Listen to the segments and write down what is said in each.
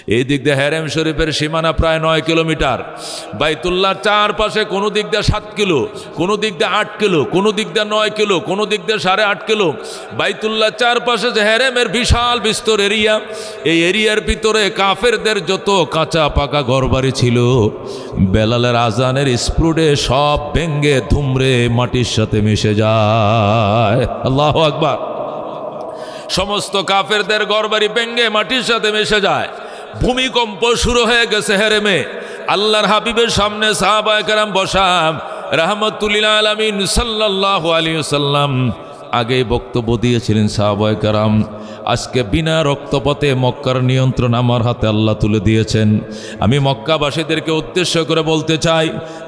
এই দিক দিয়ে হেরেম শরীফের সীমানা প্রায় 9 কিলোমিটার। বাইতুল্লাহর চারপাশে কোনো দিক দিয়ে 7 কিলো, কোনো দিক দিয়ে 8 কিলো, কোনো দিক দিয়ে 9 কিলো, কোনো দিক দিয়ে 8.5 কিলো। বাইতুল্লাহর চারপাশে যে হেরেমের বিশাল বিস্তর এরিয়া, এই এরিয়ার ভিতরে কাফেরদের যত কাঁচা পাকা ঘরবাড়ি ছিল, বেলালের আজানের স্পুডে সব ভেঙ্গে ধুমরে মাটির সাথে মিশে যায়। আল্লাহু আকবার। সমস্ত কাফেরদের ঘরবাড়ি ভেঙ্গে মাটির সাথে মিশে যায়। ভূমিকম্প শুরু হয়ে গেছে হেরেমে। আল্লাহর হাবিবের সামনে সাহাবায়ে কেরাম বসা, রাহমাতুল আলামিন সাল্লাল্লাহু আলাইহি ওয়াসাল্লাম আগেই বক্তব্য দিয়েছিলেন, সাহাবায়ে কেরাম আজকে বিনা রক্তপাতে মক্কার নিয়ন্ত্রণ আমার হাতে আল্লাহ তুলে দিয়েছেন। আমি মক্কাবাসীদেরকে উদ্দেশ্য করে বলতে চাই,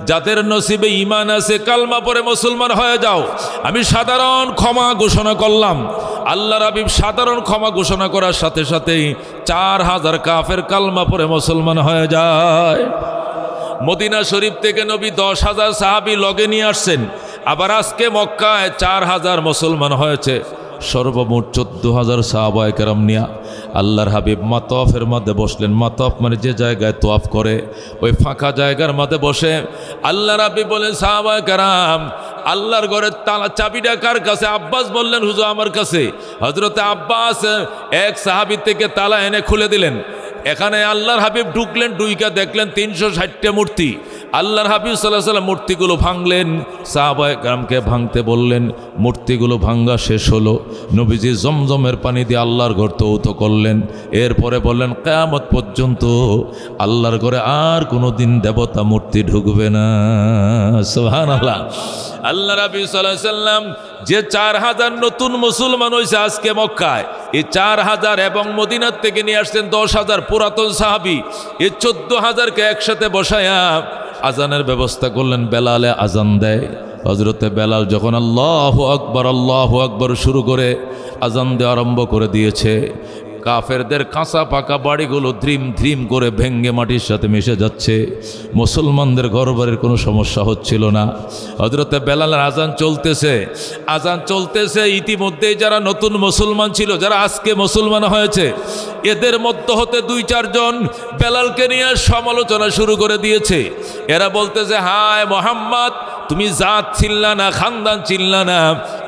যাদের নসিবে ঈমান আছে কালমা পড়ে মুসলমান হয়ে যাও। আমি সাধারণ ক্ষমা ঘোষণা করলাম। আল্লাহর হাবিব সাধারণ ক্ষমা ঘোষণা করার সাথে সাথেই 4000 কাফের কালমা পড়ে মুসলমান হয়ে যায়। মদিনা শরীফ থেকে নবী 10,000 সাহাবী লগে নিয়ে আসছেন। আবার আজকে মক্কায় 4000 মুসলমান হয়েছে। সর্বমোট 14,000 সাহাবায়ে কেরাম নিয়া আল্লাহর হাবিব মাতফের মধ্যে বসলেন। মাতফ মানে যে জায়গায় তোয়াফ করে, ওই ফাঁকা জায়গার মধ্যে বসে আল্লাহর হাবিব বলেন, সাহাবায়ে কেরাম আল্লাহর ঘরের তালা চাবিটা কার কাছে? আব্বাস বললেন, হুজুর আমার কাছে। হযরতে আব্বাস এক সাহাবী থেকে তালা এনে খুলে দিলেন। এখানে আল্লাহর হাবিব ঢুকলেন, ঢুইকা দেখলেন 360টা মূর্তি। আল্লাহর হাবিব সাল্লাল্লাহু আলাইহি ওয়াসাল্লাম মূর্তিগুলো ভাঙলেন, সাহাবায়ে কেরামকে ভাঙতে বললেন। মূর্তিগুলো ভাঙ্গা শেষ হলো। নবীজি জমজমের পানি দিয়ে আল্লাহর ঘর তৌত করলেন। এরপরে বললেন, কিয়ামত পর্যন্ত আল্লাহর ঘরে আর কোনো দিন দেবতা মূর্তি ঢুকবে না। সুবহানাল্লাহ। আল্লাহর হাবিব সাল্লাল্লাহু আলাইহি ওয়াসাল্লাম যে 4000 নতুন মুসলমান হয়েছে আজকে মক্কায়, এই 4000 এবং মদিনার থেকে নিয়ে আসছেন 10,000 পুরাতন সাহাবী, এই 14,000কে একসাথে বসায়া আজানের ব্যবস্থা করলেন। বেলালে আজান দেয়। হযরতে বেলাল যখন আল্লাহু আকবার শুরু করে আজান দেওয়া আরম্ভ করে দিয়েছে, কাফেরদের কাঁচা পাকা বাড়িগুলো ধ্রিম ধ্রিম করে ভেঙ্গে মাটির সাথে মিশে যাচ্ছে। মুসলমানদের ঘরবাড়ির কোনো সমস্যা হচ্ছিল না। হযরতে বেলালের আজান চলতেছে। ইতিমধ্যেই যারা নতুন মুসলমান ছিল, যারা আজকে মুসলমান হয়েছে, এদের মধ্য হতে 2-4 জন বেলালকে নিয়ে সমালোচনা শুরু করে দিয়েছে। এরা বলতেছে, হায় মোহাম্মদ, তুমি জাত চিনলা না, খানদান চিনলা না,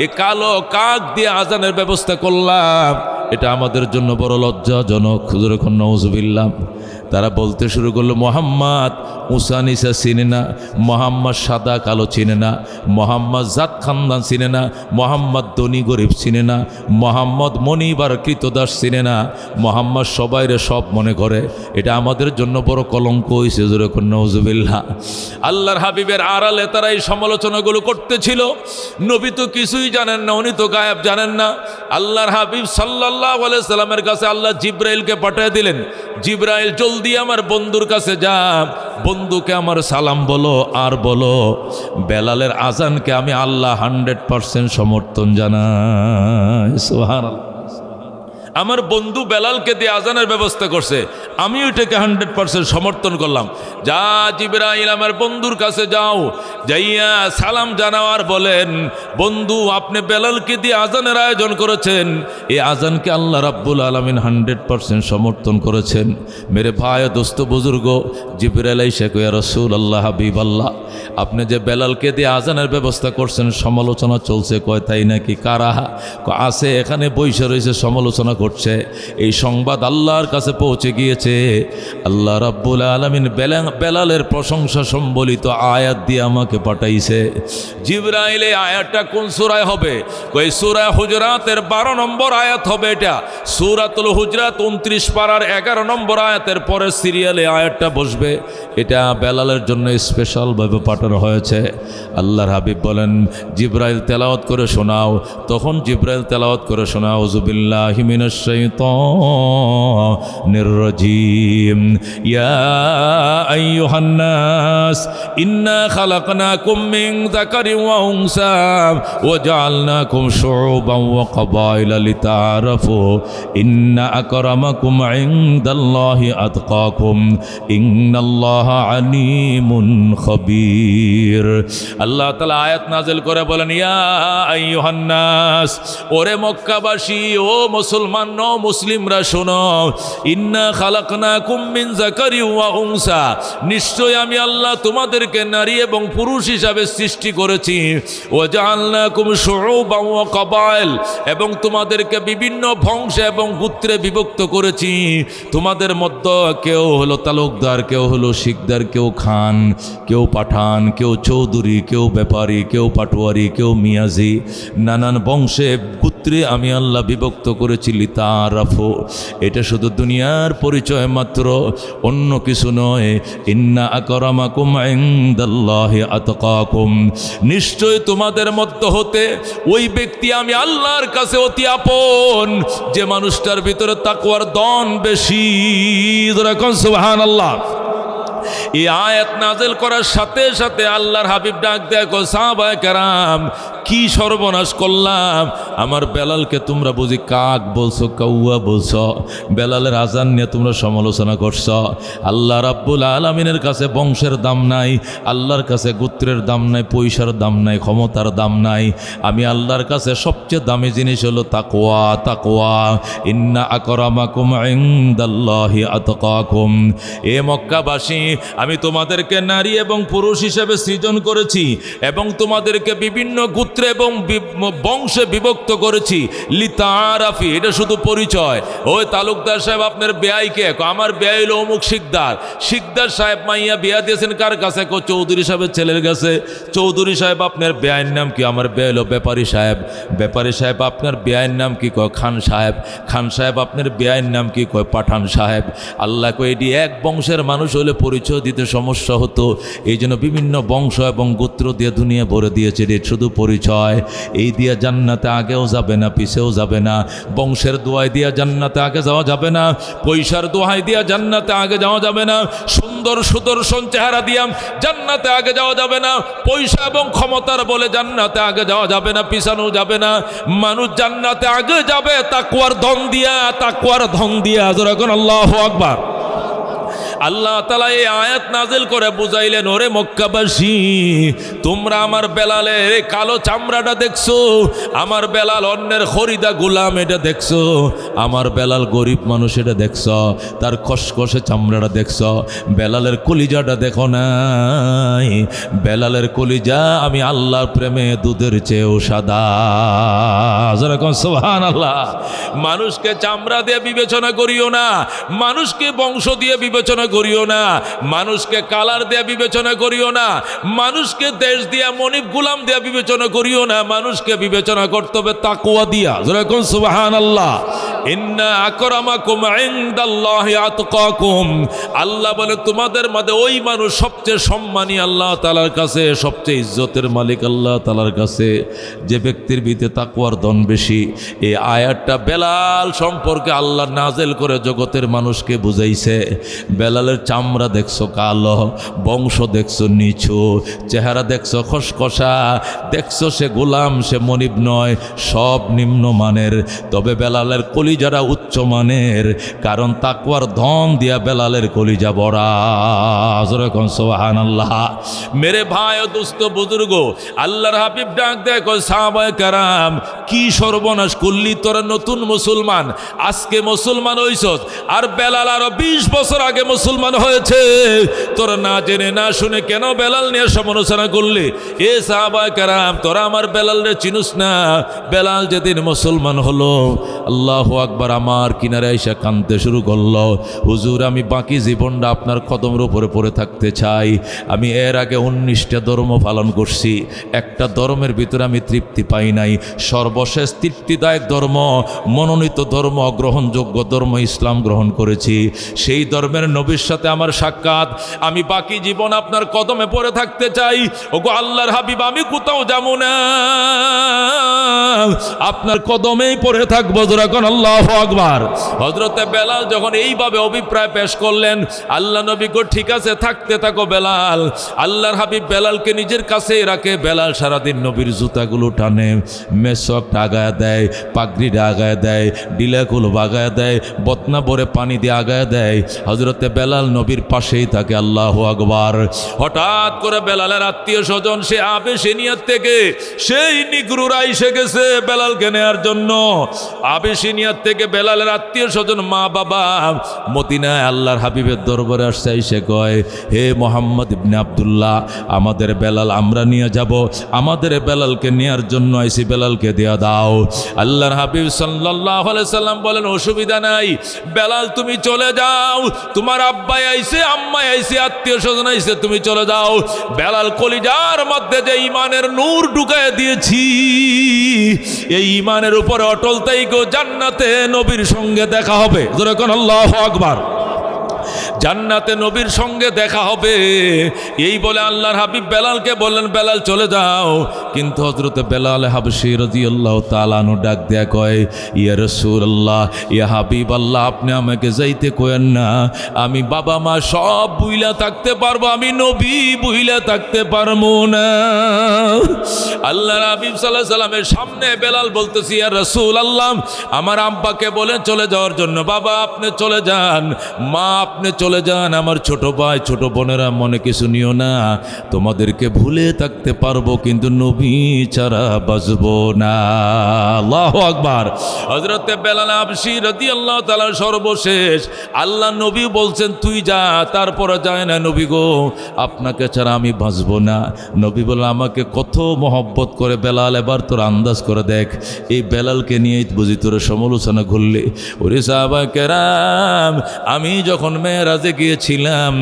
এ কালো কাক দিয়ে আজানের ব্যবস্থা করলাম, এটা আমাদের জন্য বড় লজ্জাজনক। হুজুর এখন নাউজুবিল্লাহ। তারা বলতে শুরু করলো, মোহাম্মদ উঁচা নিচা চিনে না, মোহাম্মদ সাদা কালো চিনে না, মোহাম্মদ জাত খানদান চিনে না, মোহাম্মদ ধনী গরিব চিনে না, মোহাম্মদ মনিব আর কৃতদাস চিনে না, মোহাম্মদ সবাইরে সব মনে করে। এটা আমাদের জন্য বড় কলঙ্ক হয়েছে। হুজুর এখন নাউজুবিল্লাহ। আল্লাহর হাবিবের আড়ালে তারা এই সমালোচনাগুলো করতেছিল। নবী তো কিছুই জানেন না, উনি তো গায়েব জানেন না। আল্লাহর হাবিব সাল্লাল্লাহু আলাইহি সাল্লামের কাছে আল্লাহ জিব্রাইলকে পাঠিয়ে দিলেন, জিব্রাইল জলদি আমার বন্ধুর কাছে যা, বন্ধুকে আমার সালাম বলো, আর বলো বেলালের আজানকে আমি আল্লাহ 100% সমর্থন জানাই। সুবহানাল্লাহ। আমার বন্ধু বেলালকে দিয়ে আজানের ব্যবস্থা করছে, আমি ওইটাকে 100% সমর্থন করলাম। যা জিবরাইল আমার বন্ধুর কাছে যাও, যাইয়া সালাম জানাওয়ার বলেন, বন্ধু আপনি বেলালকে দিয়ে আজানের আয়োজন করেছেন, এই আজানকে আল্লাহ রাব্বুল আলামিন 100% সমর্থন করেছেন। মেরে ভাই দোস্ত বুজুর্গ, জিবরাইল এসে কয়, ইয়া রাসূলুল্লাহ, হাবিবাল্লাহ, আপনি যে বেলালকে দিয়ে আজানের ব্যবস্থা করছেন, সমালোচনা চলছে। কয় তাই নাকি? কারা? আছে এখানে বৈশা রয়েছে, সমালোচনা করছে। এই সংবাদ আল্লাহর কাছে পৌঁছে গিয়েছে। আল্লাহ রাব্বুল আলামিন বেলালের প্রশংসা সম্বলিত আয়াত দিয়ে আমাকে পাঠাইছে। জিবরাইল এই আয়াতটা কোন সূরায় হবে? কই সূরা হুজরাতের 12 নম্বর আয়াত হবে। এটা সূরাতুল হুজরাত 29 পারার 11 নম্বর আয়াতের পরে সিরিয়ালে আয়াতটা বসবে। এটা বেলালের জন্য স্পেশালভাবে পাঠানো হয়েছে। আল্লাহর হাবিব বলেন, জিবরাইল তেলাওয়াত করে শোনাও। তখন জিবরাইল তেলাওয়াত করে শোনাও, আউযুবিল্লাহি মিনাশ শাইতানির রাজীম, ইয়া আইয়ুহান নাস ইন্না খালাকনাকুম মিন যাকারিন ওয়া উনসা ওয়া জাআলনাকুম শুউবান ওয়া ক্বাবাইলা লিতাআরাফু ইন্না আকরামাকুম ইনদাল্লাহি আতকাকুম ইন্নাল্লাহা আলিমুন খাবীর। বসীর। আল্লাহ তাআলা আয়াত নাযিল করে বলেন, ইয়া আইয়ুহান নাস, ওরে মক্কাবাসী, ও মুসলমান ও মুসলিমরা শোনো, ইন্না খালাকনাকুম মিন যাকারি ওয়া উনসা, নিশ্চয় আমি আল্লাহ তোমাদেরকে নারী এবং পুরুষ হিসাবে সৃষ্টি করেছি। ওয়া জাআলনাকুম শুউবান ওয়া কাবাইল, এবং তোমাদেরকে বিভিন্ন বংশ এবং গোত্রে বিভক্ত করেছি। তোমাদের মধ্যে কেউ হলো তালুকদার, কেউ হলো শিকদার, কেউ খান, কেউ পাঠান, কেউ চৌধুরী, কেউ ব্যাপারী, কেউ পাটোয়ারি, কেউ মিয়াজি, নানান বংশে গোত্রে আমি আল্লাহ বিভক্ত করেছি। লিতারাফু, এটা শুধু দুনিয়ার পরিচয় মাত্র, অন্য কিছু নয়। ইন্না আকরামাকুম ইনদাল্লাহি আতকাকুম, নিশ্চয় তোমাদের মধ্যে হতে ওই ব্যক্তি আমি আল্লাহর কাছে অতি আপন, যে মানুষটার ভিতরে তাকওয়ার দন বেশি। সুবহানাল্লাহ। এই আয়াত নাযিল করার সাথে সাথে আল্লাহর হাবিব ডাক দেয়, সাহাবায়ে কেরাম, কি সর্বনাশ করলাম, আমার বেলালকে তোমরা বুঝি কাক বলছো, কাউয়া বলছো, বেলালের আজান নিয়ে তোমরা সমালোচনা করছো। আল্লাহ রাব্বুল আলামিনের কাছে বংশের দাম নাই, আল্লাহর কাছে গোত্রের দাম নাই, পয়সার দাম নাই, ক্ষমতার দাম নাই। আমি আল্লাহর কাছে সবচেয়ে দামি জিনিস হলো তাকওয়া। তাকওয়া, ইন্না আকরামাকুম ইনদাল্লাহি আতকাকুম। এ মক্কাবাসী, আমি তোমাদেরকে নারী এবং পুরুষ হিসেবে সৃজন করেছি এবং তোমাদেরকে বিভিন্ন গোত্র এবং বংশে বিভক্ত করেছি। লিতারাফি, এটা শুধু পরিচয়। ওই তালুকদার সাহেব আপনার বেয়াইকে, আমার বেয়াই হলো অমুক শিকদার। শিকদার সাহেব মাইয়া বিয়া দিয়েছেন কার কাছে? চৌধুরী সাহেবের ছেলের কাছে। চৌধুরী সাহেব আপনার বেয়াইয়ের নাম কি? আমার বেয়াই হলো ব্যাপারী সাহেব। ব্যাপারী সাহেব আপনার বেয়াইয়ের নাম কি? কয় খান সাহেব। খান সাহেব আপনার বেয়াইয়ের নাম কি? কয় পাঠান সাহেব। আল্লাহ কয় এটি এক বংশের মানুষ হলে পরিচয় দিতে সমস্যা হতো, এই জন্য বিভিন্ন বংশ এবং গোত্র দিয়ে দুনিয়া ভরে দিয়েছে। এটা শুধু পরিচয়। এই দিয়া জান্নাতে আগেও যাবে না, পিছেও যাবে না। বংশের দোয়াই দিয়া জান্নাতে আগে যাওয়া যাবে না, পয়সার দোহাই দিয়া জান্নাতে আগে যাওয়া যাবে না, সুন্দর সুদর্শন চেহারা দিয়া জান্নাতে আগে যাওয়া যাবে না, পয়সা এবং ক্ষমতার বলে জান্নাতে আগে যাওয়া যাবে না, পিছানো যাবে না। মানুষ জান্নাতে আগে যাবে তাকওয়ার ধন দিয়া, তাকওয়ার ধন দিয়া। যখন আল্লাহু আকবার। আল্লাহ তাআলা এই আয়াত নাযিল করে বুঝাইলেন, ওরে মক্কাবাসী, তোমরা আমার বেলালের কালো চামড়াটা দেখছো, আমার বেলাল অন্যের খরিদা গোলাম এটা দেখছো, আমার বেলাল গরিব মানুষ এটা দেখছো, তার খসখসে চামড়াটা দেখছো, বেলালের কলিজাটা দেখো নাই? বেলালের কলিজা আমি আল্লাহর প্রেমে দুধের চেয়েও সাদা। যেরকম সুবহানাল্লাহ। মানুষকে চামড়া দিয়ে বিবেচনা করিও না, মানুষকে বংশ দিয়ে বিবেচনা করিও না, মানুষকে কালার দিয়ে বিবেচনা করিও না, মানুষকে দেশ দিয়া মনিব গুলাম দিয়া বিবেচনা করিও না, মানুষকে বিবেচনা করতে হবে তাকওয়া দিয়া। যেরকম সুবহানাল্লাহ। ইন্না আকরামাকুম ইনদাল্লাহি আতকাকুম, আল্লাহ বলে তোমাদের মধ্যে ওই মানুষ সবচেয়ে সম্মানী আল্লাহ তাআলার কাছে, সবচেয়ে ইজ্জতের মালিক আল্লাহ তাআলার কাছে, যে ব্যক্তির ভিতরে তাকওয়ার ধন বেশি। এই আয়াতটা বেলাল সম্পর্কে আল্লাহ নাযিল করে জগতের মানুষকে বুঝাইছে। বেলালের চামড়া দেখছো কালো, বংশ দেখছো নিচু, চেহারা দেখছো খসখসা, দেখছো সে গোলাম, সে মনিব নয়, সব নিম্নমানের। তবে বেলালের কলিজারা উচ্চ মানের, কারণ তাকওয়ার ধন দিয়া বেলালের কলিজা ভরা। যেরকম সুবহানাল্লাহ। মেরে ভাই ও দোস্ত বুজুর্গ, আল্লাহর হাবিব ডাক দেয়, সাহাবায়ে কেরাম, কি সর্বনাশ করলি তোরা, নতুন মুসলমান, আজকে মুসলমান হইছস, আর বেলাল আরো 20 বছর আগে মুসলমান হয়েছে, তোরা না জেনে না শুনে কেন বেলাল নিয়ে সমালোচনা করলি? এ সাহাবায়ে কেরাম, তোরা আমার বেলাল রে চিনুস না? বেলাল যেদিন মুসলমান হলো, আল্লাহু আকবার, আমার কিনারে এসে কাঁদতে শুরু করলো, হুজুর আমি বাকি জীবনটা আপনার কদমের উপরে পড়ে থাকতে চাই। আমি এর আগে 19টা ধর্ম পালন করছি, একটা ধর্মের ভিতরে আমি তৃপ্তি পাই নাই। সর্বশেষ তৃপ্তিদায়ক ধর্ম, মনোনীত ধর্ম, গ্রহণযোগ্য ধর্ম ইসলাম গ্রহণ করেছি। সেই ধর্মের নবীর সাথে আমার সাক্ষাৎ, আমি বাকি জীবন আপনার কদমে পড়ে থাকতে চাই। ওগো আল্লাহর হাবিব, আমি কোথাও যাব না, আপনার কদমেই পড়ে থাকবো। যখন আল্লাহু আকবার। হযরতে বেলাল যখন এইভাবে অভিপ্রায় পেশ করলেন, আল্লাহ নবী গো ঠিক আছে থাকতে থাকো বেলাল। আল্লাহর হাবিব বেলালকে নিজের কাছে রাখে। বেলাল সারাদিন নবীর জুতাগুলো টানে, মেসওয়াকটা আগায় দেয়, পাগড়িটা আগায় দেয়, ডিলাগুলো বাগায় দেয়, বতনা ভরে পানি দিয়ে আগায় দেয়। হযরতে বেলাল নবীর পাশেই থাকে। আল্লাহু আকবার। হঠাৎ করে বেলালের আত্মীয় স্বজন সে আবেশিনিয়ার থেকে সেই নিগ্রুরা এসে গেছে বেলালকে নেয়ার জন্য। আবেশিনিয়ার থেকে বেলালের আত্মীয় স্বজন মা বাবা মদিনায় আল্লাহর হাবিবের দরবারে আসছে। এসে কয়, হে মোহাম্মদ ইবনে আব্দুল্লাহ, আমাদের বেলাল আমরা নিয়ে যাব, আমাদের বেলালকে নেয়ার জন্য আইসি, বেলালকে দেয়া দাও। আল্লাহর হাবিব সাল্লাল্লাহু আলাইহি সাল্লাম বলেন, অসুবিধা নাই বেলাল তুমি চলে যাও, তোমার আব্বাই আইছে, আম্মাই আইছে, আত্মীয় স্বজন আইছে, তুমি চলে যাও। বেলাল কলিজার মধ্যে যে ইমানের নূর ঢুকায় দিয়েছি, এই ইমানের উপরে অটল থাইকো, জান্নাতে নবীর সঙ্গে দেখা হবে। যেরকম আল্লাহু আকবার। জান্নাতে নবীর সঙ্গে দেখা হবে। এই বলে আল্লাহর হাবিব বেলালকে বললেন, বেলাল চলে যাও। কিন্তু হযরতে বেলাল হাবশী রাদিয়াল্লাহু তাআলা আনহু ডাক দেয়া কয়, ইয়া রাসূলুল্লাহ, ইয়া হাবিব আল্লাহ, আপনি আমাকে যাইতে কয়েন না। আমি বাবা মা সব বুইলা থাকতে পারবো, আমি নবী বুইলা থাকতে পারবো না। আল্লাহর হাবিব সাল্লাল্লাহু আলাইহি সাল্লামের সামনে বেলাল বলতেছি, ইয়া রাসূলুল্লাহ, আমার আব্বাকে বলেন চলে যাওয়ার জন্য। বাবা আপনি চলে যান, মা আপনি চলে যান, আমার ছোট ভাই ছোট বোনেরা মনে কিছু নিও না, তোমাদেরকে ভুলে থাকতে পারবো কিন্তু নবী ছাড়া বাঁচবো না। আল্লাহু আকবার। হযরতে বেলাল হাবশী রাদিয়াল্লাহু তাআলা সর্বশেষ আল্লাহ নবী বলছেন তুই যা, তারপরে যায় না, নবী গো আপনাকে ছাড়া আমি বাঁচবো না। নবী বলে, আমাকে কত মহব্বত করে বেলাল, এবার তোর আন্দাজ করে দেখ, এই বেলালকে নিয়েই বুঝি তোর সমালোচনা করলে। ওরে সাহাবায়ে কেরাম, আমি যখন মেরাজে গিয়েছিলাম,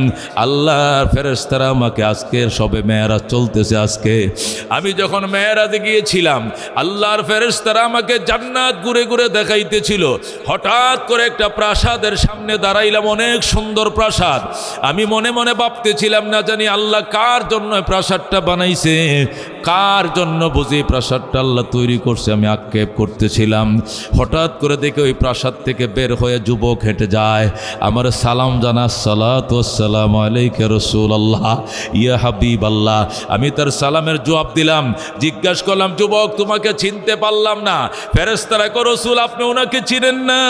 আল্লাহর ফেরেশতারা আমাকে, আজকে সবে মেরাজ চলতেছে আজকে, আমি যখন মেরাজে গিয়েছিলাম আল্লাহর ফেরেশতারা আমাকে জান্নাত ঘুরে ঘুরে দেখাইতেছিল। হঠাৎ করে একটা প্রাসাদের সামনে দাঁড়াইলাম, অনেক সুন্দর প্রাসাদ। আমি মনে মনে ভাবতেছিলাম, না জানি আল্লাহ কার জন্য প্রাসাদটা বানাইছে, কার জন্য বুঝি প্রাসাদটা আল্লাহ তৈরি করছে, আমি আক্ষেপ করতেছিলাম। হঠাৎ করে দেখে ওই প্রাসাদ থেকে বের হয়ে যুবক হেঁটে যায়, আমার সালাম জানা, আসসালাতু ওয়াসসালামু আলাইকা রাসূলুল্লাহ, ইয়া হাবিবাল্লাহ। আমি তার সালামের জবাব দিলাম, জিজ্ঞাসা করলাম, যুবক তোমাকে চিনতে পারলাম না। ফেরেশতারা কো রাসূল আপনি ওনাকে চিনেন না,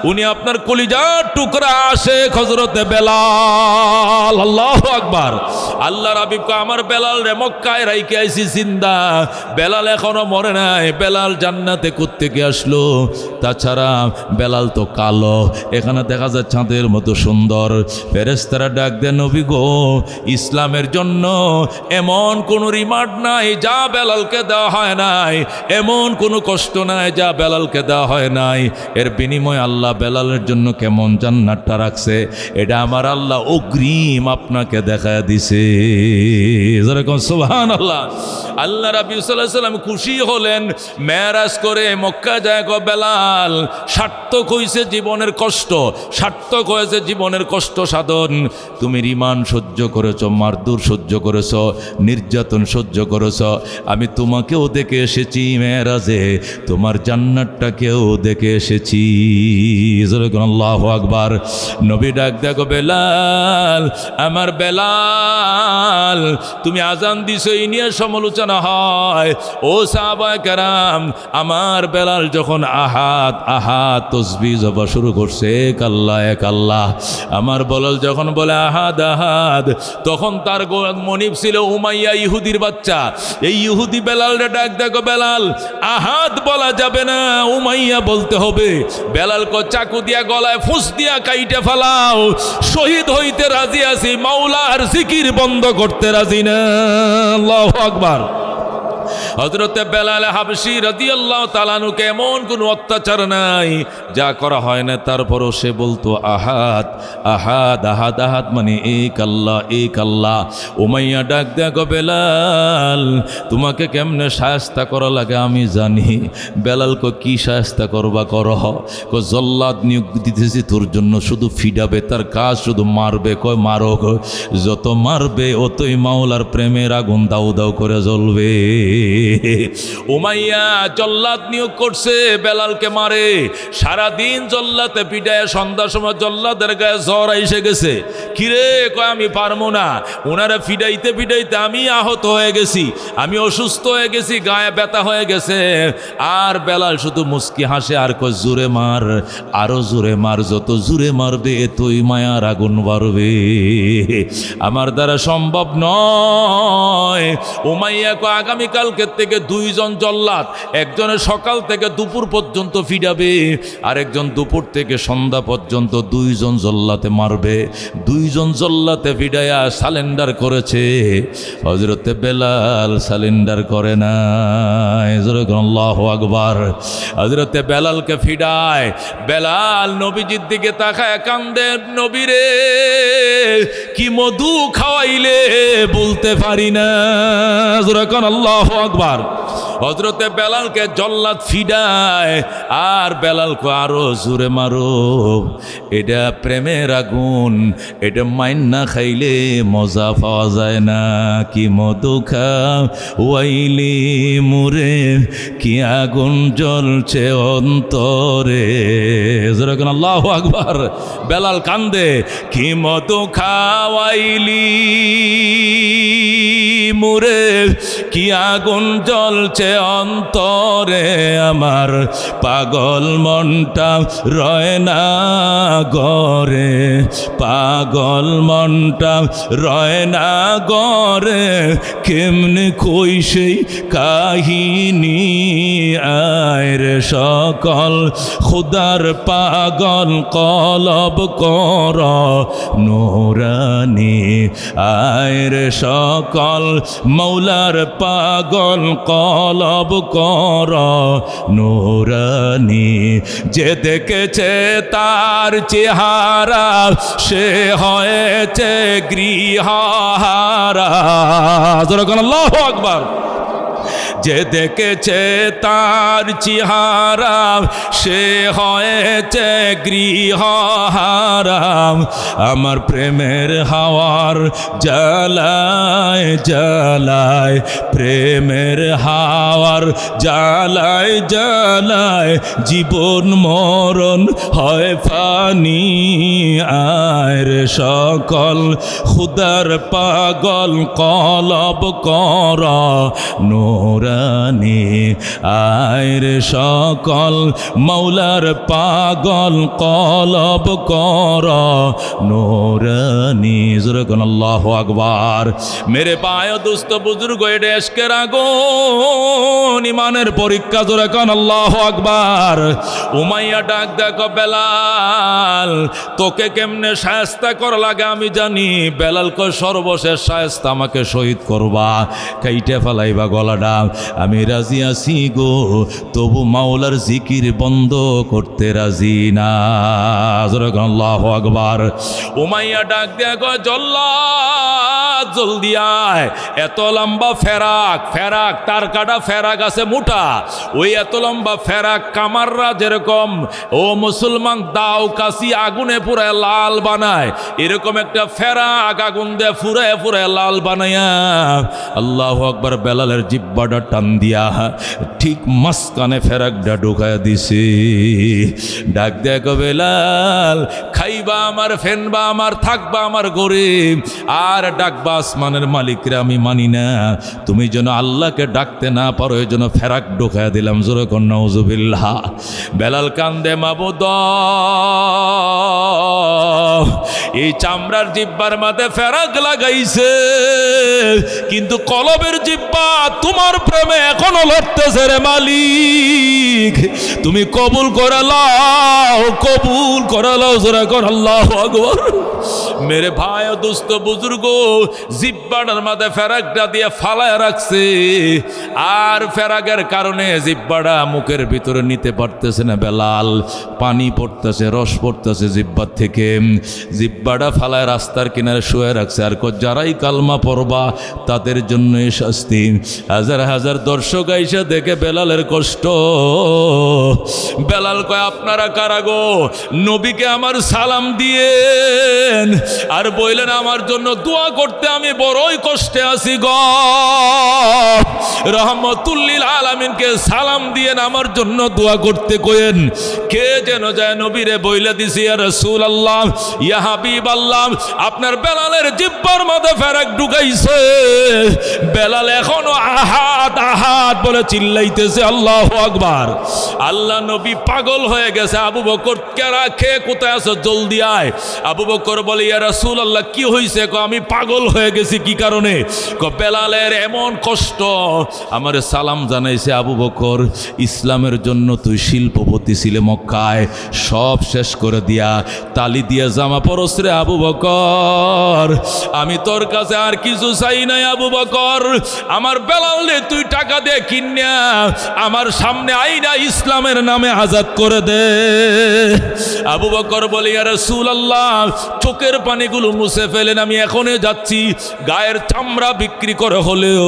উনি আপনার কলিজার টুকরা আশেক হযরতে বেলাল। আল্লাহু আকবার। আল্লাহর হাবিব কো আমার বেলাল রে মক্কায় রাইখে আইছি জিন্দা, বেলাল এখনো মরে নাই। বেলাল জান্নাতে কোত্থেকে আসলো? তাছাড়া বেলাল তো কালো, এখানে দেখা যায় চাঁদের মতো সুন্দর। ফেরেশতারা ডাক দেন, নবী গো ইসলামের জন্য এমন কোনো রিমান্ড নাই যা বেলালকে দেওয়া হয় নাই, এমন কোনো কষ্ট নাই যা বেলালকে দেওয়া হয় নাই। এর বিনিময়ে আল্লাহ বেলালের জন্য কেমন জান্নাতটা রাখছে, এটা আমার আল্লাহ অগ্রিম আপনাকে দেখায় দিছে। যেরকম সুবহানাল্লাহ। আল্লাহ রাব্বি সাল্লাল্লাহু আলাইহি ওয়াসাল্লাম খুশি হলেন, মেরাজ করে মক্কা যায় গো বেলাল, সার্থক হয়েছে জীবনের কষ্ট, সার্থক হয়েছে জীবনের কষ্ট সাধন। তুমি রিমান্ড সহ্য করেছ, মারদুর সহ্য করেছ, নির্যাতন সহ্য করেছ, আমি তোমাকেও দেখে এসেছি মেরাজে, তোমার জান্নাতটাকেও দেখে এসেছি। আল্লাহু আকবার। নবী ডাক দেখো, বেলাল আমার বেলাল, তুমি আজান দিছো এই নিয়ে সমালোচনা হয়। ও সাহাবায়ে কেরাম, আমার বেলাল যখন আহাদ আহাদ তাসবিহ জপা শুরু করছে, এক আল্লাহ এক আল্লাহ, আমার বেলাল যখন বলে আহাদ আহাদ, তখন তার মনিব ছিল উমাইয়া, ইহুদির বাচ্চা। এই ইহুদি বেলালরে ডাক দেখো, বেলাল আহাদ বলা যাবে না, উমাইয়া বলতে হবে। বেলাল কো চাকু দিয়া গলায় ফুস দিয়া কাইটে ফেলাও, শহীদ হইতে রাজি আছি, মাওলার জিকির বন্ধ করতে রাজি না। আল্লাহু আকবার। হযরতে বেলাল হাবশী রাদিয়াল্লাহু তাআলা আনহুকে এমন কোনো অত্যাচার নাই যা করা হয় না, তারপরও সে বলতো আহাদ আহাদ আহাদ আহাদ, মানে এক আল্লাহ এক আল্লাহ। উমাইয়া ডাক দেখো, বেলাল তোমাকে কেমনে শায়েস্তা করা লাগে আমি জানি। বেলাল কো কি শায়েস্তা করবা কর, কো জল্লাদ নিয়োগ দিতেছি তোর জন্য, শুধু ফিডাবে, তার কাজ শুধু মারবে। কয় মারো, যত মারবে অতই মাওলার প্রেমের আগুন দাউ দাউ করে জ্বলবে। উমাইয়া জল্লাদ নিয়োগ করছে বেলালকে মারে, সারাদিন জল্লাতে পিটায়, সন্ধ্যার সময় জল্লাদের গায়ে জ্বর এসে গেছে। কিরে, কয় আমি পারবো না, ওনারা ফিডাইতে ফিডাইতে আমি আহত হয়ে গেছি, আমি অসুস্থ হয়ে গেছি, গায়ে ব্যথা হয়ে গেছে। আর বেলাল শুধু মুস্কি হাসে আর কয় জোরে মার, আরো জোরে মার, যত জোরে মারবে তুই মায়ার আগুন বাড়বে, আমার দ্বারা সম্ভব নয়। উমাইয়া কয় আগামীকালকের থেকে দুইজন জল্লাদ, একজনের সকাল থেকে দুপুর পর্যন্ত ফিডাবে, আরেকজন দুপুর থেকে সন্ধ্যা পর্যন্ত দুইজন জল্লাতে মারবে। দুইজন জল্লাতে ফিডাইয়া সালেন্ডার করেছে, হযরতে বেলাল সালেন্ডার করে না। আল্লাহু আকবার। হযরতে বেলালকে ফিডায়, বেলাল নবীজির দিকে তাকায় কান্দে, নবীরে কি মধু খাওয়াইলে বলতে পারি না। আল্লাহু আকবার। হযরতে বেলালকে জল্লাদ ফিডায় আর বেলালকে আরো জোরে মারো, এটা প্রেমের আগুন, এটা মাইন না খাইলে মজা পাওয়া যায় না। কি মধু খাওয়াইলি মুরে, কি আগুন জ্বলছে অন্তরে। আল্লাহু আকবার। বেলাল কান্দে, কি মধু খাওয়াইলি মুরে, কি আগুন জ্বলছে অন্তরে, আমার পাগল মনটা রয় না গরে, পাগল মনটা রয় না গরে, কেমনে কই সেই কাহিনী। আয়ের সকল খুদার পাগল কলব কর নুরানি, আয়ের সকল মৌলার পাগল কলব কর নুরানি। যে দেখেছে তার চেহারা সে হয়েছে গৃহহারা। আল্লাহু আকবার। যে দেখেছে তার চেহারা সে হয়েছে গৃহহারা। আমার প্রেমের হাওয়ার জ্বালায় জ্বালায়, প্রেমের হাওয়ার জ্বালায় জ্বালায়, জীবন মরণ হয় ফানি। আয়ের সকল খুদার পাগল কলব কর নুরানি, আয়ের সকল মৌলার পাগল কলব কর নুরানি। আল্লাহু আকবার। মেরে পায় দুস্থ বুজুর্গ, এটা এশকের আগুন, ইমানের পরীক্ষা। জোরে কান আল্লাহু আকবার। উমাইয়া ডাক দেখো, বেলাল তোকে কেমনে শায়েস্তা করা লাগে আমি জানি। বেলাল কয় সর্বশেষ শায়েস্তা আমাকে শহীদ করবা, কাইটে ফেলাইবা গলাটা, আমি রাজি আছি গো, তবু মাওলার জিকির বন্ধ করতে রাজি না। আল্লাহু আকবার। উমাইয়া ডাক দেয়া কয় জল্লাদ জলদি আয়, এত লম্বা ফেরাক, ফেরাক তার কাটা ফেরাক আছে মোটা, ওই এত লম্বা ফেরাক কামাররা যেরকম ও মুসলমান দাও কাশি আগুনে পুরায় লাল বানায়, এরকম একটা ফেরাক আগুন দিয়ে ফুরায় ফুরায় লাল বানায়া আল্লাহু আকবার বেলালের জিব্বাটা টান দিয়া ঠিক মাঝখানে ফেরাকটা ঢুকায়া দিছে। ডাক দেখো, বেলাল খাইবা আমার, ফেনবা আমার, থাকবা আমার গরিব, আর ডাকবা আসমানের মালিকরে আমি মানি না। তুমি যেন আল্লাহকে ডাকতে না পারো এই জন্য ফেরাক ঢুকায়া দিলাম। জোরে কর নাউজুবিল্লাহ। বেলাল কান্দে, মাবুদ এই চামড়ার জিব্বার মাঝে ফেরাক লাগাইছে, কিন্তু কলবের জিব্বা তোমার প্রেমে এখনো লড়তেছে রে মালিক, তুমি কবুল করে লাও, কবুল করে লাও। জোরে কর আল্লাহু আকবার। মেরে ভাই ও দোস্ত বুজুর্গ, জিব্বাটার মাঝে ফেরাকটা দিয়ে ফালায় রাখছে, আর ফেরাকের কারণে জিব্বাটা মুখের ভিতরে নিতে পারতেছে না। বেলাল পানি পড়তেছে, রস পড়তেছে জিব্বার থেকে, জিব্বাটা ফালায় রাস্তার কিনারে শুয়ে রাখছে। আর যারাই কালমা পড়বা তাদের জন্য শাস্তি। হাজার হাজার দর্শক আইসা দেখে বেলালের কষ্ট। বেলাল কয়, আপনারা কারা গো? নবীকে আমার সালাম দিয়েন, আর বললেন আমার জন্য দোয়া করতে আমি বড়ই কষ্টে আছি গ রহমতুল্লিল আলামিনকে সালাম দিয়েন আমার জন্য দোয়া করতে কইেন। কে যেন যায় নবীরে বইলে দিছি ইয়া রাসূলুল্লাহ ইয়া হাবিবাল্লাহ আপনার বেলালের জিহ্বার মধ্যে ফেরেক ঢুকাইছে। বেলাল এখনো আহাদ আহাদ বলে চিল্লাইতেছে আল্লাহু আকবার। আল্লাহ নবী পাগল হয়ে গেছে। আবু বকর কেরা খেয়ে কোথায় আছো জলদি আয়। আবু বকর বলে ইয়া রাসূলুল্লাহ কি হইছে? আমি পাগল হয়ে গেছি কি কারণে? বেলালের এমন কষ্ট আমারে সালাম জানাইছে। আবু বকর ইসলামের জন্য তুই শিল্পপতি ছিলে মক্কায়, সব শেষ করে দিয়া তালি দিয়া জামা পরশ রে আবু বকর। আমি তোর কাছে আর কিছু চাই নাই আবু বকর, আমার বেলাল রে তুই টাকা দে কিনা আমার সামনে আইনা ইসলামের নামে আজাদ করে দে। আবু বকর বলে ইয়া রাসূলুল্লাহ চোখের পানিগুলো মুছে ফেলেন, আমি এখনই যাচ্ছি, গায়ের চামড়া বিক্রি করে হলেও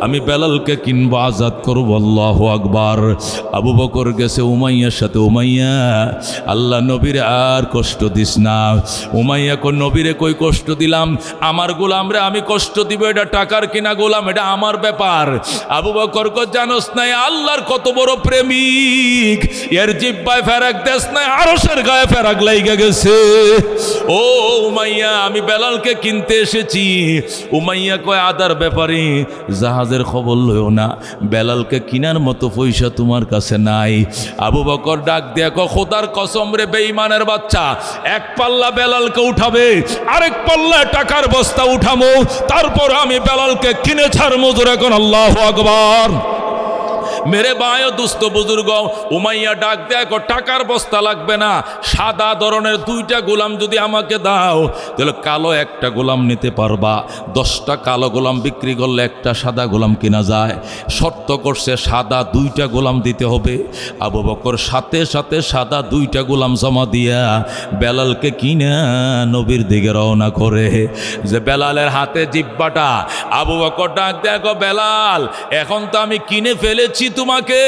আমি বেলালকে কিনবো, আজাদ করবো। আল্লাহু আকবার। আবু বকর গেছে উমাইয়ার সাথে। উমাইয়া আল্লাহ নবীরে আর কষ্ট দিস না। উমাইয়া কই নবীরে কই কষ্ট দিলাম? আমার গোলাম রে আমি কষ্ট দিব, এটা টাকার কিনা গোলাম, এটা আমার ব্যাপার। আবু বকর কই জানোস নাই আল্লাহর কত বড় প্রেমিক, এর জিহ্বায় ফেরাক দেশ নাই আরশের গায়ে ফেরাক লাইগা গেছে। ও উমাইয়া আমি বেলালকে কিনতে এসেছি। উমাইয়া কয় আদার ব্যাপারে জাহাজের খবর লইও না, বেলালকে কিনার মতো পয়সা তোমার কাছে নাই। আবু বকর ডাক দিয়া কয় খোদার কসম রে বেঈমানের বাচ্চা, এক পাল্লা বেলালকে উঠাবে, আরেক পাল্লা টাকার বস্তা উঠামো, তারপর আমি বেলালকে কিনে ছাড়মো। জোরে কোন আল্লাহু আকবার। মেরে ভাই দুস্থ বুজুর্গ, উমাইয়া ডাক দেয় টাকার বস্তা লাগবে না, সাদা ধরনের 2টা গোলাম যদি আমাকে দাও তাহলে কালো একটা গোলাম নিতে পারবা। 10টা কালো গোলাম বিক্রি করলে একটা সাদা গোলাম কিনা যায়। শর্ত করছে সাদা 2টা গোলাম দিতে হবে। আবু বকর সাথে সাথে সাদা 2টা গোলাম জমা দিয়া বেলালকে কিনা নবীর দিকে রওনা করে। যে বেলালের হাতে জিহ্বাটা, আবু বকর ডাক দেয় বেলাল এখন তো আমি কিনে ফেলেছি তোমাকে,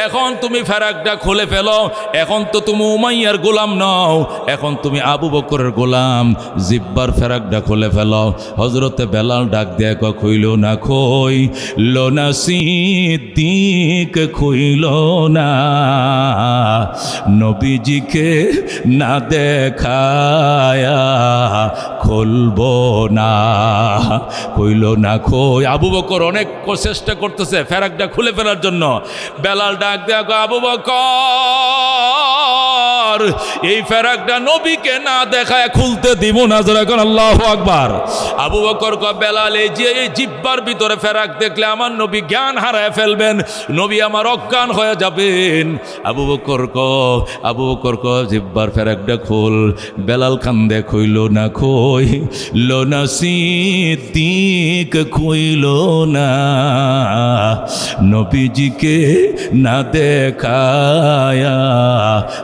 এখন তুমি ফেরাকটা খুলে ফেলো, এখন তো তুমি উমাইয়ার গোলাম নও, এখন তুমি আবু বকরের গোলাম, জিব্বার ফেরাকটা খুলে ফেলো। হযরতে বেলাল ডাক দেয়া কইল না খইল না সিদ্দিক খইল না, নবীজিকে না দেখায়া খুলবো না, কইল না খই। আবু বকর অনেক চেষ্টা করতেছে ফেরাকটা খুলে ফেলার জন্য। বেলাল ডাক দেয়া আবু বকর এই ফেরাকটা নবীকে না দেখায় খুলতে দিব না। যারা কোন আল্লাহু আকবার। আবু বকর কয় বেলাল এই যে এই জিহ্বার ভিতরে ফেরাক দেখলে আমার নবী জ্ঞান হারায় ফেলবেন, নবী আমার অজ্ঞান হয়ে যাবেন। আবু বকর জিহ্বার ফেরাকটা খোল। বেলাল কান্দে কইল না খইল না সিদ্দিক খইল না, নবীজিকে না দেখায়া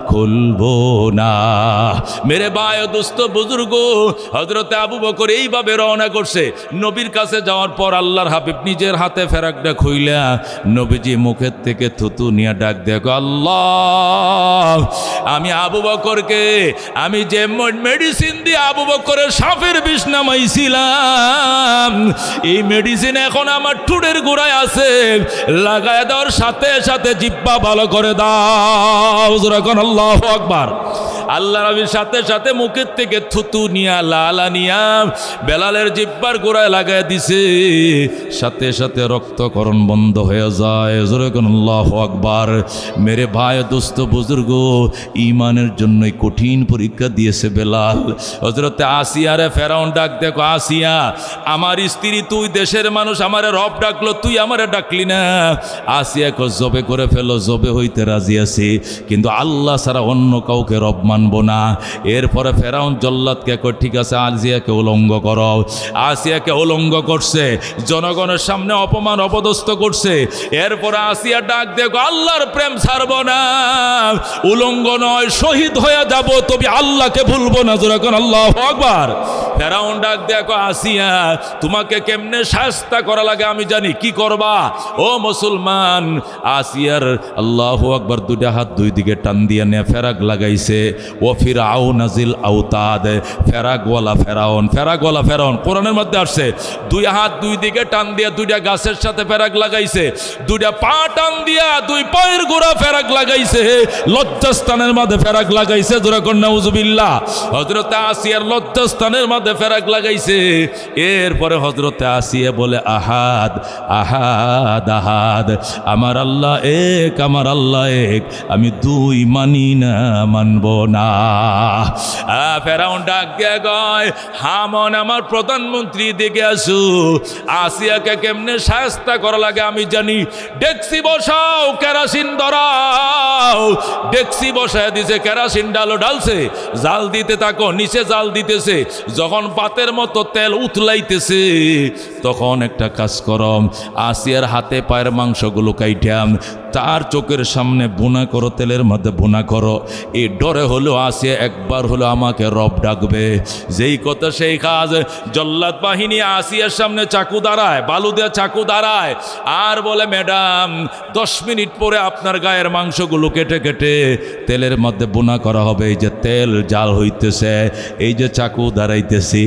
খুলবো না। মেরে ভাই দোস্ত বুজুর্গ, হযরতে আবু বকর এইভাবে রওনা করছে। নবীর কাছে যাওয়ার পর আল্লাহর হাবিব নিজের হাতে ফেরাকটা খুইলা নবীজি মুখের থেকে থুতু নিয়ে ডাক দেখো আল্লাহ, আমি আবু বকরকে আমি যে মেডিসিন দিয়ে আবু বকরের সাপের বিষ নামাইছিলাম, এই মেডিসিন এখন আমার ঠোঁটের গোড়ায় আছে, লাগায় দেওয়ার সাথে সাথে জিহ্বা ভালো করে দাও। যখন আল্লাহু আকবার। আল্লাহ নবীর সাথে সাথে মুখের থেকে থুতু নিয়া লালা নিয়া বেলালের জিহ্বার গোড়ায় লাগায় দিছে, সাথে সাথে রক্তকরণ বন্ধ হয়ে যায়। যখন আল্লাহু আকবার। মেরে ভাই দোস্ত বুজুর্গ, ইমানের জন্যই কঠিন পরীক্ষা দিয়েছে বেলাল। হযরতে আসিয়ারে ফেরাউন ডাক দেখো আসিয়া আমার স্ত্রী, তুই দেশের মানুষ, আমারে রব ডাকলো, তুই আমারে ডাকলি না। আসিয়াকে জবে করে ফেলো, জবে হইতে রাজি আছি, কিন্তু আল্লাহ ছাড়া অন্য কাউকে রব মানবো না। এরপরে ফেরাউন জল্লাদকে কই ঠিক আছে আসিয়াকে উলঙ্গ করো। আসিয়াকে উলঙ্গ করছে, জনগণের সামনে অপমান অপদস্থ করছে। এরপরে আসিয়া ডাক দেখো আল্লাহর প্রেম ছাড়বো না, উলঙ্গ নয় শহীদ হয়ে যাব, তবে আল্লাহকে ভুলবো না। যখন আল্লাহু আকবার। ফেরাউন ডাক দেখো আসিয়া তোমাকে কেমনে শাস্তা করা লাগে আমি জানি, কি করবা ও মুসলমান। আসিয়ার আল্লাহু আকবার 2টা হাত 2 দিকে টান দিয়ে নিয়ে ফেরাক লাগাইছে। ও ফিরাউন জিল আওতাদ, ফেরাকওয়ালা ফেরাউন। ফেরাকওয়ালা ফেরাউন কোরআনের মধ্যে আসছে, দুই হাত দুই দিকে টান দিয়া দুইটা গাছের সাথে ফেরাক লাগাইছে, দুইটা পা টান দিয়া দুই পায়ের গোড়া ফেরাক লাগাইছে, লজ্জাস্থানের মধ্যে ফেরাক লাগাইছে। জোরে কর নাউজুবিল্লাহ। হযরত আসিয়ার লজ্জাস্থানের মধ্যে ফেরাক লাগাইছে। এরপরে হযরত আসিয়া বলে, আহাদ আহাদ আহাদ, আমার আল্লাহ এক, আমার আল্লাহ এক, আমি দুই মানি না, মানব না। ফেরাউন ডাক দিয়ে কয়, হামন আমার প্রধানমন্ত্রী দিকে আসু, আসিয়াকে কেমনে শায়েস্তা করা লাগে আমি জানি। ডেক্সি বসাও, কেরাসিন ধরাও। ডেক্সি বসায় দিছে, কেরাসিন ঢালছে, জাল দিতে থাকো, নিচে জাল দিতেছে। যখন পাতের মতো তেল উতলাইতেছে, তখন একটা কাজ করম, আসিয়ার হাতে পায়ের মাংসগুলো কাইটাম, তার চোখের সামনে বুনা করো, তেলের মধ্যে বুনা করো। এই ডরে হলো আসিয়া একবার হলো আমাকে রব ডাকবে। যেই কথা সেই কাজ। জল্লাদ বাহিনী আসিয়ার সামনে চাকু দাঁড়ায়, বালু দিয়ে চাকু দাঁড়ায়, আর বলে, ম্যাডাম 10 মিনিট পরে আপনার গায়ের মাংসগুলো কেটে কেটে তেলের মধ্যে বুনা করা হবে। এই যে তেল জাল হইতেছে, এই যে চাকু দাঁড়াইতেছি।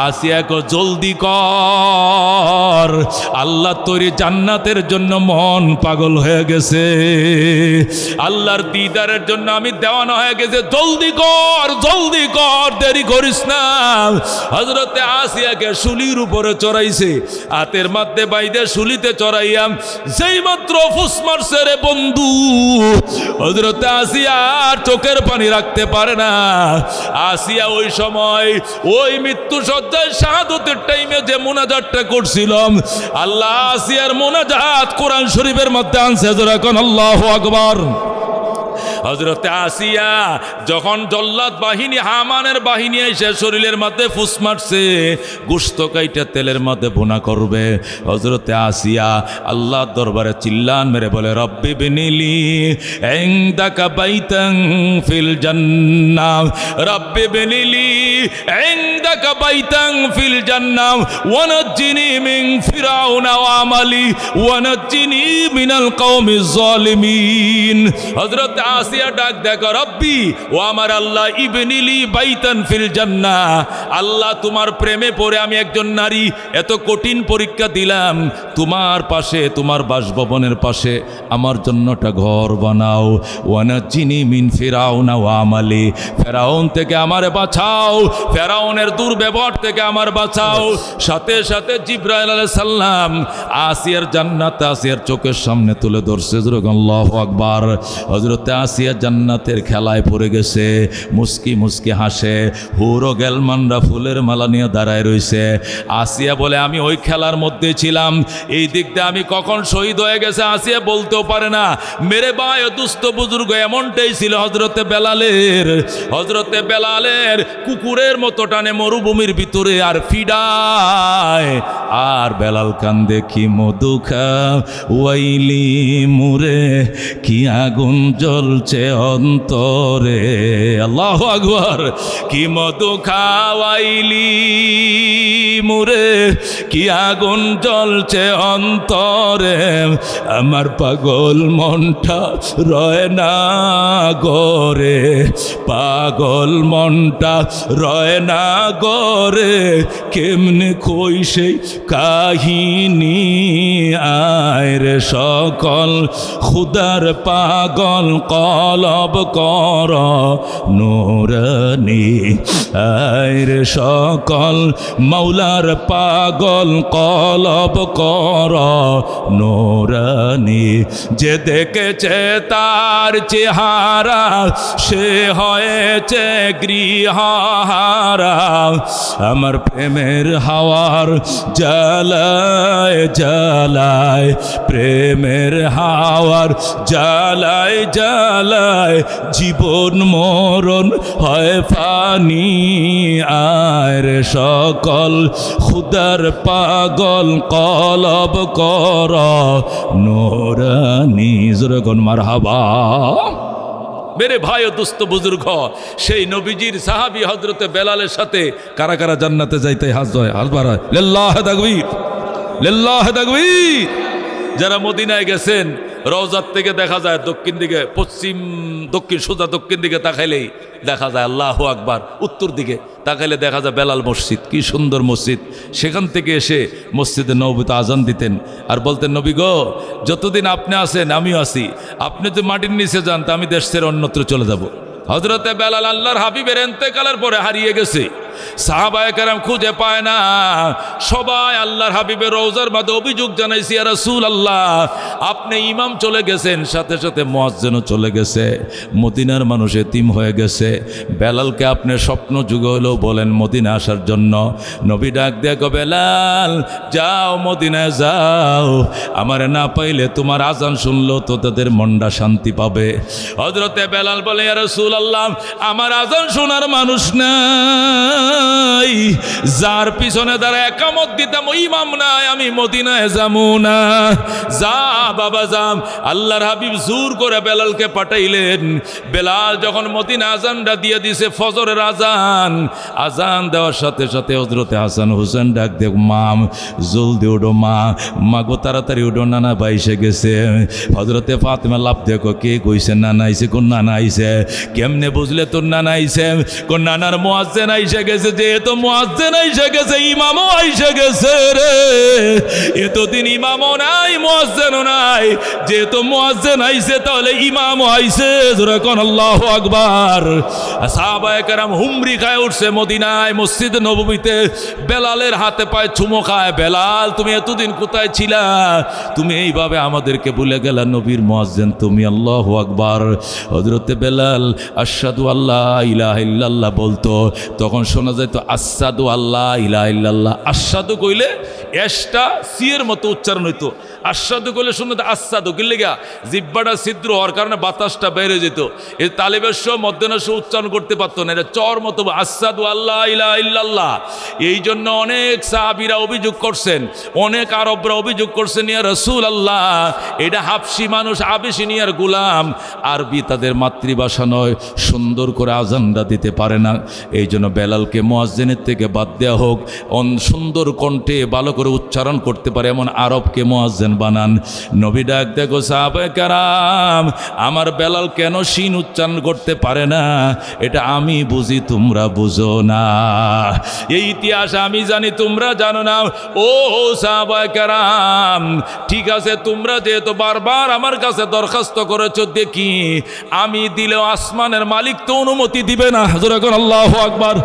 আসিয়া কো জলদি কর, আল্লাহ তৈরি জান্নাতের জন্য মন পাগল হয়ে গেছে, আল্লাহর দিদারের জন্য আমি দেওয়ানা হয়ে গেছে, জলদি কর, জলদি কর, দেরি করিস না। হযরতে আসিয়াকে শুলির উপরে চড়াইছে, হাতের মধ্যে বাইদে শুলিতে চড়াইয়াম, যেই মাত্র ফুস মারছে রে বন্ধু, হযরতে আসিয়া আর চোখের পানি রাখতে পারে না। আসিয়া ওই সময় ওই মৃত্যু সজ্জায় শাহাদতের টাইমে যে মুনাজাতটা করছিলাম, আল্লাহ আসিয়ার মুনাজাত কোরআন শরীফের মধ্যে আনছে। যারা কোন আল্লাহু আকবার। হযরতে আসিয়া যখন জল্লাদ বাহিনী, হামানের বাহিনী এসে শরীরের মধ্যে ফুস মারছে, গোশত কাইটা তেলের মধ্যে ভুনা করবে, হযরতে আসিয়া আল্লাহর দরবারে চিল্লান মেরে বলে, রব্বি বিনিলি ইনদাকা বাইতান ফিল জান্নাহ, রব্বি বিনিলি ইনদাকা বাইতান ফিল জান্নাহ ওয়ানাজ্জিনি মিন ফিরাউনা ওয়া আমালি ওয়ানাজ্জিনি মিনাল কওমিজ জালিমিন। হযরত আসিয়া ডাক দেখো, রব্বি, ও আমার আল্লাহ, ইবনিলি বাইতান ফিল জান্নাহ, আল্লাহ তোমার প্রেমে পড়ে আমি একজন নারী, এত কঠিন পরীক্ষা দিলাম, তোমার পাশে, তোমার বাসভবনের পাশে আমার জন্য একটা ঘর বানাও। ওয়ানাজ্জিনি মিন ফিরাউনা ওয়া আমালি, ফেরাউন থেকে আমারে বাঁচাও, ফেরাউনের দুর্ব্যবহার থেকে আমার বাঁচাও। সাথে সাথে জিবরাইল আলাইহিস সালাম আসিয়ার জান্নাত আসিয়ার চোখের সামনে তুলে ধরছে। আল্লাহু আকবার। হযরত আসিয়া জান্নাতের খেলায় পড়ে গেছে, মুস্কি মুস্কি হাসে, হুর ও গেলমানরা ফুলের মালা নিয়ে দাঁড়ায় রয়েছে। আসিয়া বলে, আমি ওই খেলার মধ্যে ছিলাম, এই দিক দিয়ে আমি কখন শহীদ হয়ে গেছে আসিয়া বলতেও পারে না। মেরে ভাই ও দুস্থ বুজুর্গ এমনটাই ছিল হযরতে বেলালের। হযরতে বেলালের কুকুরের মতো টানে মরুভূমির ভিতরে আর ফিডায়, আর বেলাল কান্দে, কি মধু খাওয়াইলি মুরে, কি আগুন জ্বলছে অন্তরে। আল্লাহু আকবার। কি মধু খাওয়াইলি মুরে, কি আগুন জ্বলছে অন্তরে, আমার পাগল মনটা রয় না গরে, পাগল মনটা রয় না গরে, কেমনে কই সেই কাহিনী, আয় রে সকল খুদার পাগল কলব কর নূরানী, আয় রে সকল মৌলার পাগল কলব কর নূরানী। যে দেখেছে তার চেহারা সে হয়েছে গৃহহারা, আমার প্রেমের হাওয়ার জ্বালায় জ্বালায়, প্রেমের হাওয়ার জ্বালায় জ্বালায়, জীবন মরণ হয় ফানি, আয় রে সকল খুদার পাগল কলব কর নূরানী। জোরে মারহাবা। মেরে ভাই ও দুস্থ বুজুর্গ, সেই নবীজির সাহাবী হযরতে বেলালের সাথে কারা কারা জান্নাতে যাইতে হাত বাড়ায়, লিল্লাহি তাকবীর, লিল্লাহি তাকবীর। যারা মদিনায় গেছেন রওজার থেকে দেখা যায় দক্ষিণ দিকে দক্ষিণ সোজা দক্ষিণ দিকে তাকাইলেই দেখা যায় আল্লাহু আকবার, উত্তর দিকে তাকাইলে দেখা যায় বেলাল মসজিদ, কি সুন্দর মসজিদ। সেখান থেকে এসে মসজিদে নববীতে আজান দিতেন আর বলতেন, নবী গো, যতদিন আপনি আছেন আমিও আছি, আপনি যদি মাটির নিচে যান তা আমি দেশ ছেড়ে অন্যত্র চলে যাব। হযরতে বেলাল আল্লাহর হাবিবের ইন্তেকালের পরে হারিয়ে গেছে, সাহাবায়ে কেরাম খুঁজে পায় না। সবাই আল্লাহর হাবিবের রওজার মধ্যে অভিযোগ জানাইছে, ইয়া রাসূলুল্লাহ আপনি ইমাম চলে গেছেন, সাথে সাথে মুয়াজ্জিনও চলে গেছে, মদিনার মানুষ এতিম হয়ে গেছে। বেলালকে আপনি স্বপ্ন যুগে হলেও বলেন মদিনা আসার জন্য। নবী ডাক দিয়ে কয়, বেলাল যাও মদিনায় যাও, আমারে না পাইলে তোমার আজান শুনলো তো তাদের মনটা শান্তি পাবে। হযরতে বেলাল বলে, ইয়া রাসূলুল্লাহ আমার আজান শোনার মানুষ নাই, যার পিছনে দ্বারা একামত দিতাম ওই ইমাম নাই, আমি মদিনায় যাবো না। যা বাবা যাম। আল্লাহর হাবিব জোর করে বেলালকে পাঠাইলেন। বেলাল যখন মদিনা আজানটা দিয়ে দিছে, ফজরের আজান, আজান দেওয়ার সাথে সাথে হযরতে হাসান হোসেন ডাক দেখ, মাম জলদি উঠো মা, মা গো তাড়াতাড়ি উঠো, নানা বাইসে গেছে। হযরতে ফাতেমা লাভ দেখো, কে কইছে নানা আইছে? কোন নানা আইছে? কেমনে বুঝলে তোর নানা আইছে? কোন নানার মুয়াজ্জিন আইসে গেছে, যেহেতু মুয়াজ্জিন আইসে গেছে ইমামও আইসে গেছে রে। এতদিন ইমামও নাই মুয়াজ্জিনও নাই, যেহেতু মুয়াজ্জিন আইছে তাহলে ইমামও আইছে। জোরে কোন আল্লাহু আকবার। সাহাবায়ে কেরাম হুমরি খায় উঠছে মদিনায় মসজিদ নববীতে, বেলালের হাতে পায়ে চুমো খায়। বেলাল তুমি এতদিন কোথায় ছিলা? তুমি এইভাবে আমাদেরকে ভুলে গেলা, নবীর মুয়াজ্জিন তুমি। আল্লাহু আকবার। হযরতে বেলাল আশহাদু আল্লা ইলাহা ইল্লাল্লাহ বলতো, তখন শোনা যায় তো আশহাদু আল্লা ইলাহা ইল্লাল্লাহ। আশহাদু কইলে এসটা সিয়ের মতো উচ্চারণ হইতো, আশহাদু কইলে শুনে তো আশহাদু কিনলে গা জিব্বাটা ছিদ্র হওয়ার কারণে বাতাসটা বেড়ে যেত। এই তালিবের সহ মধ্যনাস উচ্চারণ করতে পারতো না, এটা চর মতো আশহাদু আল্লা ইলাহা ইল্লাল্লাহ। এই জন্য অনেক সাহাবীরা অভিযোগ করছেন, অনেক আরবরা অভিযোগ করছেন, ইয়া রাসূলুল্লাহ এটা হাবশি মানুষ, আবিসিনিয়ার গোলাম, আরবি তাদের মাতৃভাষা নয়, সুন্দর করে আজানটা দিতে পারে না। এই জন্য বেলালকে মুয়াজ্জিনের থেকে বাদ দেওয়া হোক, সুন্দর কণ্ঠে ভালো করে উচ্চারণ করতে পারে এমন আরবকে মুয়াজ্জিন বানান। নবী ডাক দেখো, সাহাবায়ে কেরাম আমার বেলাল কেন শিন উচ্চারণ করতে পারে না এটা আমি বুঝি, তোমরা বুঝো না। এই ইতিহাস আমি জানি, তোমরা জানো না। ও সাহাবায়ে কেরাম ঠিক আছে, তোমরা যেহেতু বারবার আমার কাছে দরখাস্ত করেছো, দেখি আমি দিলেও আসমানের মালিক তো অনুমতি দিবে না। জোরে করে আল্লাহু আকবার।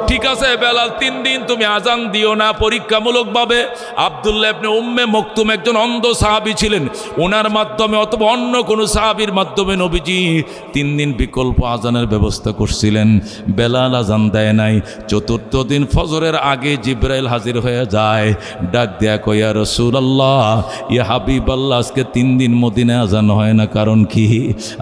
ঠিক আছে বেলাল 3 দিন তুমি আজান দিও না পরীক্ষামূলকভাবে। আব্দুল্লাহ ইবনে উম্মে মকতুম একজন অন্ধ সাহাবী ছিলেন, ওনার মাধ্যমে অথবা অন্য কোনো সাহাবীর মাধ্যমে নবীজি 3 দিন বিকল্প আজানের ব্যবস্থা করছিলেন। বেলাল আজান দেয় নাই। 4th দিন ফজরের আগে জিবরাইল হাজির হয়ে যায়, ডাক দেয়া কয়, ইয়া রাসূলুল্লাহ ইয়া হাবিবাল্লাহ আজকে 3 দিন মদিনায় আজান হয় না, কারণ কি?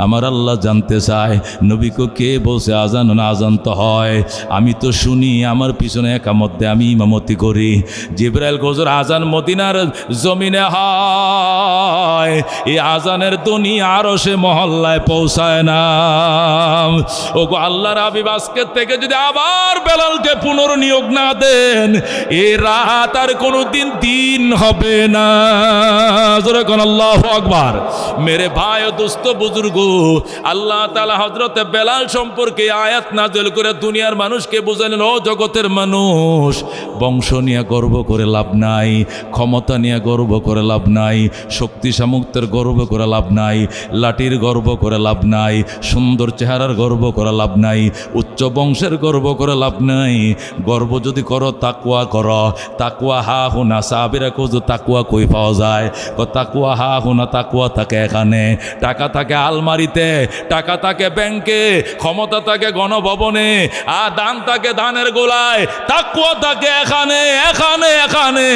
আমার আল্লাহ জানতে চায়। নবীকে কে বলছে আজান না? আজান তো হয়, আমি তো শুনি, আমার পিছনে একামত দেয়, আমি ইমামতি করি। জিবরাইল হুজুর আজান মদিনার জমিনে হয়, এই আজানের ধ্বনি আরশে মহল্লায় পৌঁছায় না। ও গো আল্লাহর হাবিব আজকের থেকে যদি আবার বেলালকে পুনর্নিয়োগ না দেন, এই রাত আর কোনোদিন দিন হবে না। জোরে কোন আল্লাহু আকবার। মেরে ভাই ও দোস্ত বুজুর্গ, আল্লাহ তাআলা হযরতে বেলাল সম্পর্কে আয়াত নাযিল করে দুনিয়ার মানুষকে বুঝালেন, ও জগতের মানুষ, বংশ নিয়ে গর্ব করে লাভ নাই, ক্ষমতা নিয়ে গর্ব করে লাভ নাই, শক্তি সামর্থ্যের গর্ব করে লাভ নাই, লাঠির গর্ব করে লাভ নাই, সুন্দর চেহারার গর্ব করে লাভ নাই, উচ্চ বংশের গর্ব করে লাভ নাই। গর্ব যদি করো তাকওয়া করো। তাকওয়া হা হুনা, সাহাবীরা খুঁজো তাকওয়া কই পাওয়া যায়? তাকওয়া হা হুনা, তাকওয়া থাকে এখানে। টাকা থাকে আলমারিতে, টাকা থাকে ব্যাংকে, ক্ষমতা থাকে গণভবনে, আর দান থাকে দানের গোলায়। তাকওয়া থাকে এখানে এখানে এখানে।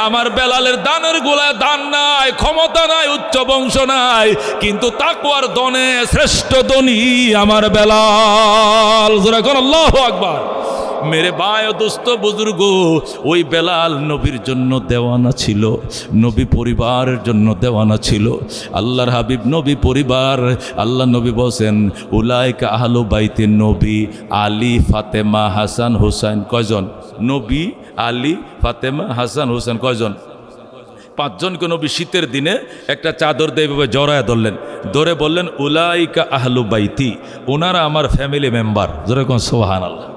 আমার বেলালের দানের গোলায় দান নাই, ক্ষমতা নাই, উচ্চ বংশ নাই, কিন্তু তাকওয়ার দনে শ্রেষ্ঠ ধনী আমার বেলাল। জোরে কোন আল্লাহু আকবার। মেরে ভাই ও দোস্ত বুজুর্গ, ওই বেলাল নবীর জন্য দেওয়ানা ছিল, নবী পরিবারের জন্য দেওয়ানা ছিল। আল্লাহর হাবিব নবী পরিবার, আল্লাহ নবী বলছেন উলাইকা আহলু বাইতে নবী, আলী ফাতেমা হাসান হোসেন। কয়জন? নবী, আলী, ফাতেমা, হাসান, হোসেন। কয়জন? পাঁচজনকে নবী শীতের দিনে একটা চাদর দিয়ে এভাবে জড়ায় ধরলেন, ধরে বললেন উলাইকা আহলু বাইতি, ওনারা আমার ফ্যামিলি মেম্বার। যেরকম সুবহানাল্লাহ।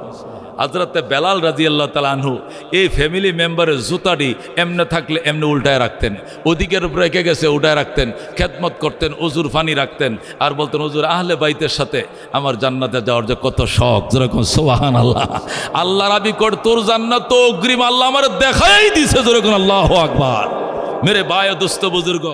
হযরতে বেলাল রাদিয়াল্লাহু তাআলা আনহু এই ফ্যামিলি মেম্বারের জুতাটি এমনে থাকলে এমনি উল্টায় রাখতেন, ওদিকের উপরে রেখে গেছে উল্টায় রাখতেন, খেদমত করতেন, ওজুর পানি রাখতেন, আর বলতেন হুজুর আহলে বাইতের সাথে আমার জান্নাতে যাওয়ার যে কত শখ। যেরকম সুবহানাল্লাহ। আল্লাহর হাবিব কর তোর জান্নাত তো অগ্রিম আল্লাহ আমার দেখাই দিছে। যেরকম আল্লাহু আকবার। মেরে ভাই ও দোস্ত বুজুর্গ,